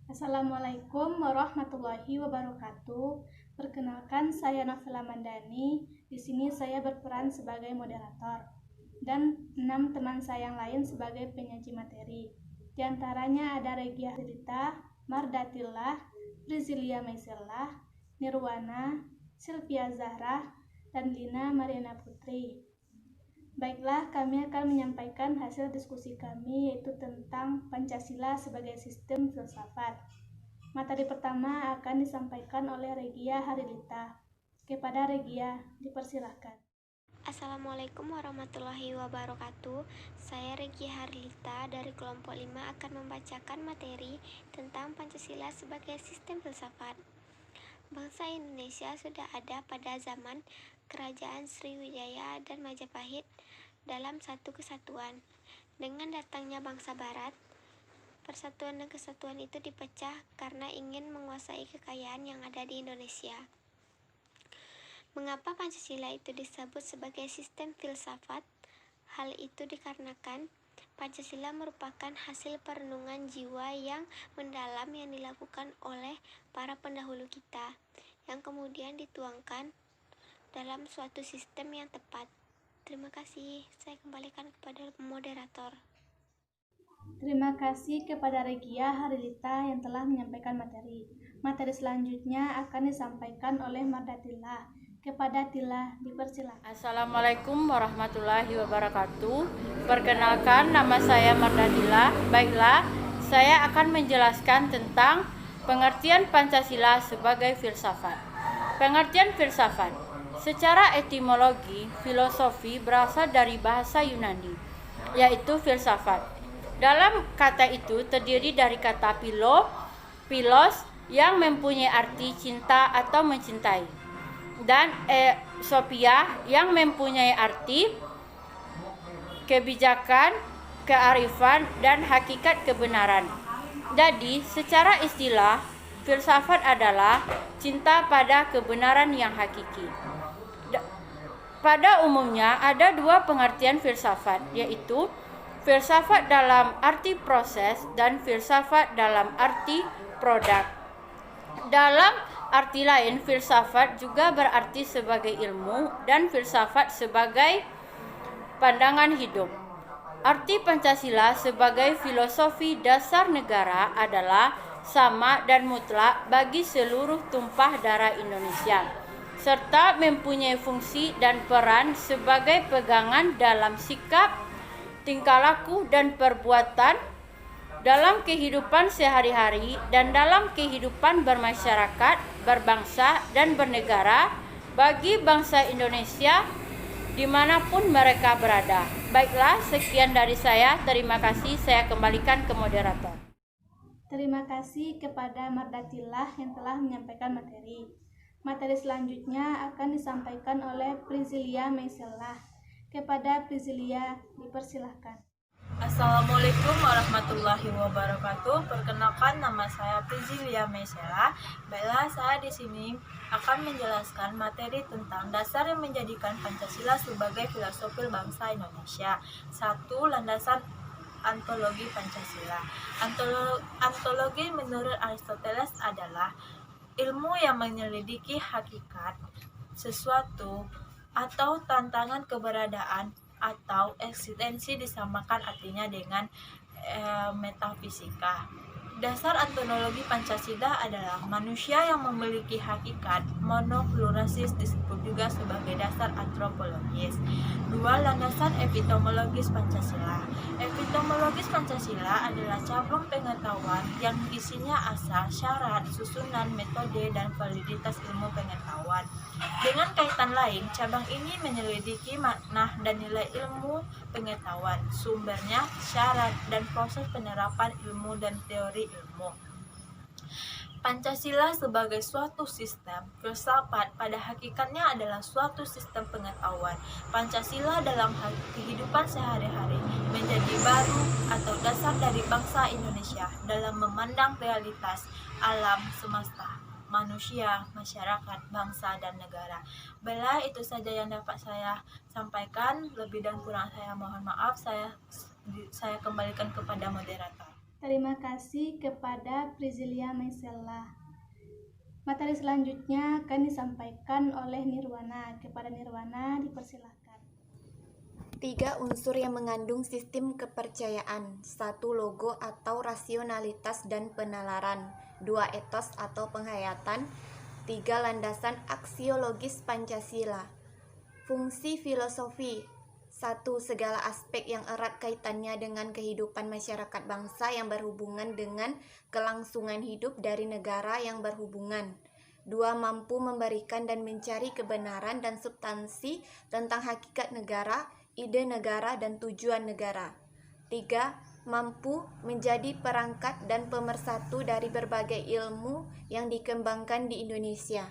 Assalamualaikum warahmatullahi wabarakatuh. Perkenalkan, saya Novela Mandani. Di sini saya berperan sebagai moderator dan 6 teman saya yang lain sebagai penyaji materi. Di antaranya ada Regia Rita, Mardatillah, Prizilia Maisellah, Nirwana, Sylvia Zahra, dan Lina Mariana Putri. Baiklah, kami akan menyampaikan hasil diskusi kami, yaitu tentang Pancasila sebagai sistem filsafat. Materi pertama akan disampaikan oleh Regia Harilita. Kepada Regia, dipersilahkan. Assalamualaikum warahmatullahi wabarakatuh. Saya Regia Harilita dari kelompok 5 akan membacakan materi tentang Pancasila sebagai sistem filsafat. Bangsa Indonesia sudah ada pada zaman Kerajaan Sriwijaya dan Majapahit dalam satu kesatuan. Dengan datangnya bangsa Barat, persatuan dan kesatuan itu dipecah karena ingin menguasai kekayaan yang ada di Indonesia. Mengapa Pancasila itu disebut sebagai sistem filsafat? Hal itu dikarenakan Pancasila merupakan hasil perenungan jiwa yang mendalam yang dilakukan oleh para pendahulu kita, yang kemudian dituangkan dalam suatu sistem yang tepat. Terima kasih. Saya kembalikan kepada moderator. Terima kasih kepada Regia Harilita yang telah menyampaikan materi. Materi selanjutnya akan disampaikan oleh Mardatillah. Kepada Tila, dipersilakan. Assalamualaikum warahmatullahi wabarakatuh. Perkenalkan, nama saya Mardatillah. Baiklah, saya akan menjelaskan tentang pengertian Pancasila sebagai filsafat. Pengertian filsafat secara etimologi, filosofi berasal dari bahasa Yunani, yaitu filsafat. Dalam kata itu terdiri dari kata philos yang mempunyai arti cinta atau mencintai, dan sophia yang mempunyai arti kebijakan, kearifan, dan hakikat kebenaran. Jadi, secara istilah, filsafat adalah cinta pada kebenaran yang hakiki. Pada umumnya ada dua pengertian filsafat, yaitu filsafat dalam arti proses dan filsafat dalam arti produk. Dalam arti lain, filsafat juga berarti sebagai ilmu dan filsafat sebagai pandangan hidup. Arti Pancasila sebagai filosofi dasar negara adalah sama dan mutlak bagi seluruh tumpah darah Indonesia, serta mempunyai fungsi dan peran sebagai pegangan dalam sikap, tingkah laku, dan perbuatan dalam kehidupan sehari-hari dan dalam kehidupan bermasyarakat, berbangsa, dan bernegara bagi bangsa Indonesia dimanapun mereka berada. Baiklah, sekian dari saya. Terima kasih. Saya kembalikan ke moderator. Terima kasih kepada Mardatillah yang telah menyampaikan materi. Materi selanjutnya akan disampaikan oleh Prizilia Maisellah. Kepada Prizilia, dipersilahkan. Assalamualaikum warahmatullahi wabarakatuh. Perkenalkan, nama saya Prizilia Maisellah. Baiklah, saya di sini akan menjelaskan materi tentang dasar yang menjadikan Pancasila sebagai filosofi bangsa Indonesia. 1. Landasan ontologi Pancasila. Ontologi menurut Aristoteles adalah ilmu yang menyelidiki hakikat sesuatu atau tantangan keberadaan atau eksistensi, disamakan artinya dengan metafisika. Dasar ontologi Pancasila adalah manusia yang memiliki hakikat monopluralis, disebut juga sebagai dasar antropologis. 2. Landasan epistemologis Pancasila. Epistemologis Pancasila adalah cabang pengetahuan yang isinya asal, syarat, susunan, metode, dan validitas ilmu pengetahuan. Dengan kaitan lain, cabang ini menyelidiki makna dan nilai ilmu pengetahuan, sumbernya, syarat, dan proses penerapan ilmu dan teori ilmu. Pancasila sebagai suatu sistem filsafat pada hakikatnya adalah suatu sistem pengetahuan. Pancasila dalam kehidupan sehari-hari menjadi baru atau dasar dari bangsa Indonesia dalam memandang realitas alam semesta, manusia, masyarakat, bangsa, dan negara. Baiklah, itu saja yang dapat saya sampaikan. Lebih dan kurang saya mohon maaf. Saya kembalikan kepada moderator. Terima kasih kepada Prizilia Maisella. Materi selanjutnya akan disampaikan oleh Nirwana. Kepada Nirwana dipersilakan. 3 unsur yang mengandung sistem kepercayaan. 1 logo atau rasionalitas dan penalaran. 2 etos atau penghayatan. 3 landasan aksiologis Pancasila. Fungsi filosofi. 1. Segala aspek yang erat kaitannya dengan kehidupan masyarakat bangsa yang berhubungan dengan kelangsungan hidup dari negara yang berhubungan. 2. Mampu memberikan dan mencari kebenaran dan substansi tentang hakikat negara, ide negara, dan tujuan negara. 3. Mampu menjadi perangkat dan pemersatu dari berbagai ilmu yang dikembangkan di Indonesia.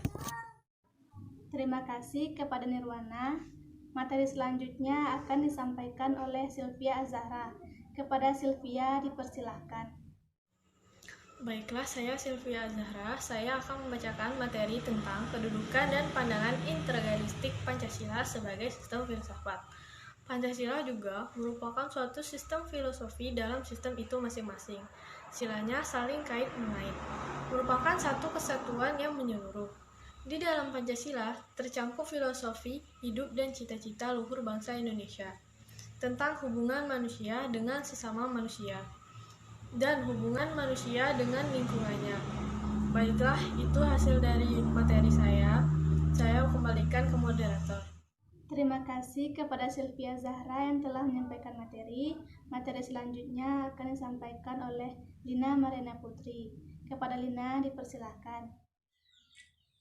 Terima kasih kepada Nirwana. Materi selanjutnya akan disampaikan oleh Sylvia Azahra. Kepada Sylvia dipersilahkan. Baiklah, saya Sylvia Azahra. Saya akan membacakan materi tentang kedudukan dan pandangan integralistik Pancasila sebagai sistem filsafat. Pancasila juga merupakan suatu sistem filosofi dalam sistem itu masing-masing. Silanya saling kait-mengait, merupakan satu kesatuan yang menyeluruh. Di dalam Pancasila tercampur filosofi, hidup, dan cita-cita luhur bangsa Indonesia tentang hubungan manusia dengan sesama manusia dan hubungan manusia dengan lingkungannya. Baiklah, itu hasil dari materi saya. Saya kembalikan ke moderator. Terima kasih kepada Sylvia Zahra yang telah menyampaikan materi. Materi selanjutnya akan disampaikan oleh Lina Mariana Putri. Kepada Lina dipersilahkan.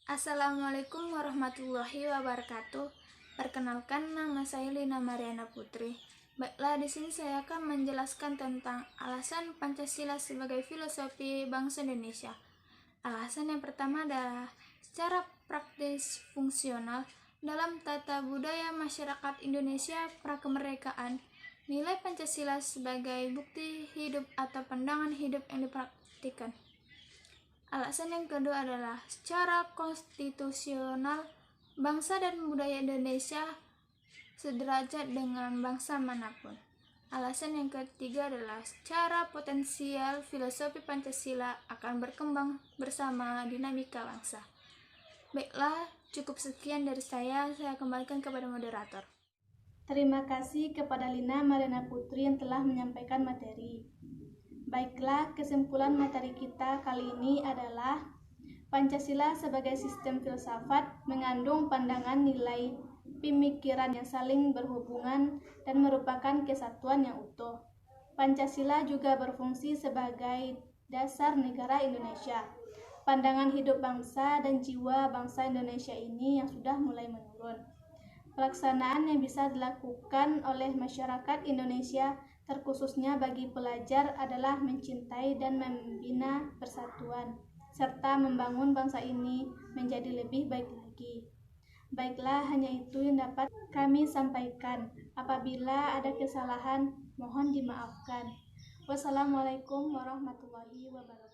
Assalamualaikum warahmatullahi wabarakatuh. Perkenalkan, nama saya Lina Mariana Putri. Baiklah, di sini saya akan menjelaskan tentang alasan Pancasila sebagai filosofi bangsa Indonesia. Alasan yang pertama adalah secara praktis fungsional dalam tata budaya masyarakat Indonesia prakemerdekaan. Nilai Pancasila sebagai bukti hidup atau pandangan hidup yang dipraktikkan. Alasan yang kedua adalah secara konstitusional bangsa dan budaya Indonesia sederajat dengan bangsa manapun. Alasan yang ketiga adalah secara potensial filosofi Pancasila akan berkembang bersama dinamika bangsa. Baiklah, cukup sekian dari saya kembalikan kepada moderator. Terima kasih kepada Lina Mariana Putri yang telah menyampaikan materi. Baiklah, kesimpulan materi kita kali ini adalah Pancasila sebagai sistem filsafat mengandung pandangan nilai pemikiran yang saling berhubungan dan merupakan kesatuan yang utuh. Pancasila juga berfungsi sebagai dasar negara Indonesia. Pandangan hidup bangsa dan jiwa bangsa Indonesia ini yang sudah mulai menurun. Pelaksanaan yang bisa dilakukan oleh masyarakat Indonesia terkhususnya bagi pelajar adalah mencintai dan membina persatuan, serta membangun bangsa ini menjadi lebih baik lagi. Baiklah, hanya itu yang dapat kami sampaikan. Apabila ada kesalahan, mohon dimaafkan. Wassalamualaikum warahmatullahi wabarakatuh.